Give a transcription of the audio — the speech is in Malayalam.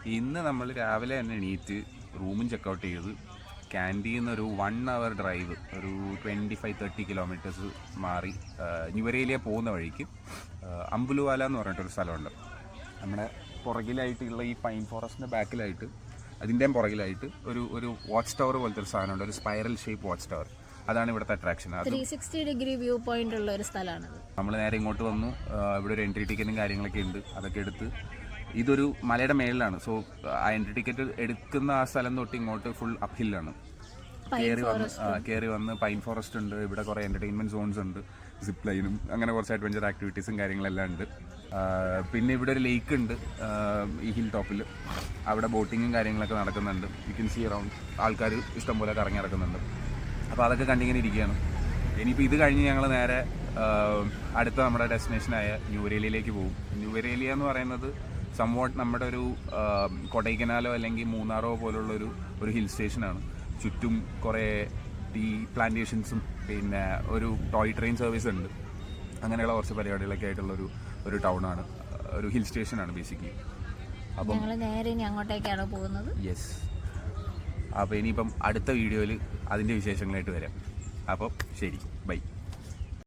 ഇന്ന് നമ്മൾ രാവിലെ തന്നെ എണീറ്റ് റൂമും ചെക്കൗട്ട് ചെയ്ത് ക്യാൻറ്റീന്ന് ഒരു 1 hour ഡ്രൈവ് ഒരു 25-30 കിലോമീറ്റേഴ്സ് മാറി ന്യൂവരേലിയ പോകുന്ന വഴിക്ക് അമ്പുലുവാല എന്ന് പറഞ്ഞിട്ടൊരു സ്ഥലമുണ്ട്. നമ്മുടെ പുറകിലായിട്ടുള്ള ഈ പൈൻ ഫോറസ്റ്റിൻ്റെ ബാക്കിലായിട്ട് അതിൻ്റെയും പുറകിലായിട്ട് ഒരു വാച്ച് ടവർ പോലത്തെ ഒരു സാധനമുണ്ട്, ഒരു സ്പൈറൽ ഷേപ്പ് വാച്ച് ടവർ. അതാണ് ഇവിടുത്തെ അട്രാക്ഷൻ. 360 വ്യൂ പോയിന്റ് ഉള്ള ഒരു സ്ഥലമാണ്. നമ്മൾ നേരെ ഇങ്ങോട്ട് വന്നു. ഇവിടെ ഒരു എൻട്രി ടിക്കറ്റും കാര്യങ്ങളൊക്കെ ഉണ്ട്. അതൊക്കെ എടുത്ത് ഇതൊരു മലയുടെ മേളിലാണ്. സോ ആ എൻട്രി ടിക്കറ്റ് എടുക്കുന്ന ആ സ്ഥലം തൊട്ട് ഇങ്ങോട്ട് ഫുൾ അപ്പ് ഹില്ലാണ്. കയറി വന്ന് പൈൻ ഫോറസ്റ്റ് ഉണ്ട്. ഇവിടെ കുറേ എൻ്റർടൈൻമെൻറ്റ് സോൺസ് ഉണ്ട്, സിപ്പ് ലൈനും അങ്ങനെ കുറച്ച് അഡ്വഞ്ചർ ആക്ടിവിറ്റീസും കാര്യങ്ങളെല്ലാം ഉണ്ട്. പിന്നെ ഇവിടെ ഒരു ലേക്ക് ഉണ്ട് ഈ ഹിൽ ടോപ്പിൽ. അവിടെ ബോട്ടിങ്ങും കാര്യങ്ങളൊക്കെ നടക്കുന്നുണ്ട്. യു കെൻ സീ അറൗണ്ട് ആൾക്കാർ ഇഷ്ടംപോലെ കറങ്ങി നടക്കുന്നുണ്ട്. അപ്പോൾ അതൊക്കെ കണ്ടിങ്ങനെ ഇരിക്കുകയാണ്. ഇനിയിപ്പോൾ ഇത് കഴിഞ്ഞ് ഞങ്ങൾ നേരെ അടുത്ത നമ്മുടെ ഡെസ്റ്റിനേഷനായ ന്യൂവരേലിയയിലേക്ക് പോകും. ന്യൂവരേലിയ എന്ന് പറയുന്നത് സംവാട്ട് നമ്മുടെ ഒരു കൊടൈക്കനാലോ അല്ലെങ്കിൽ മൂന്നാറോ പോലുള്ളൊരു ഹിൽ സ്റ്റേഷനാണ്. ചുറ്റും കുറേ ടീ പ്ലാന്റേഷൻസും പിന്നെ ഒരു ടോയ് ട്രെയിൻ സർവീസ് ഉണ്ട്. അങ്ങനെയുള്ള കുറച്ച് പരിപാടികളൊക്കെ ആയിട്ടുള്ളൊരു ടൗണാണ്, ഒരു ഹിൽ സ്റ്റേഷനാണ് ബേസിക്കലി. അപ്പം നേരെ ഇനി അങ്ങോട്ടേക്കാണ് പോകുന്നത്. യെസ്. അപ്പോൾ ഇനിയിപ്പം അടുത്ത വീഡിയോയിൽ അതിൻ്റെ വിശേഷങ്ങളായിട്ട് വരാം. അപ്പം ശരി, ബൈ.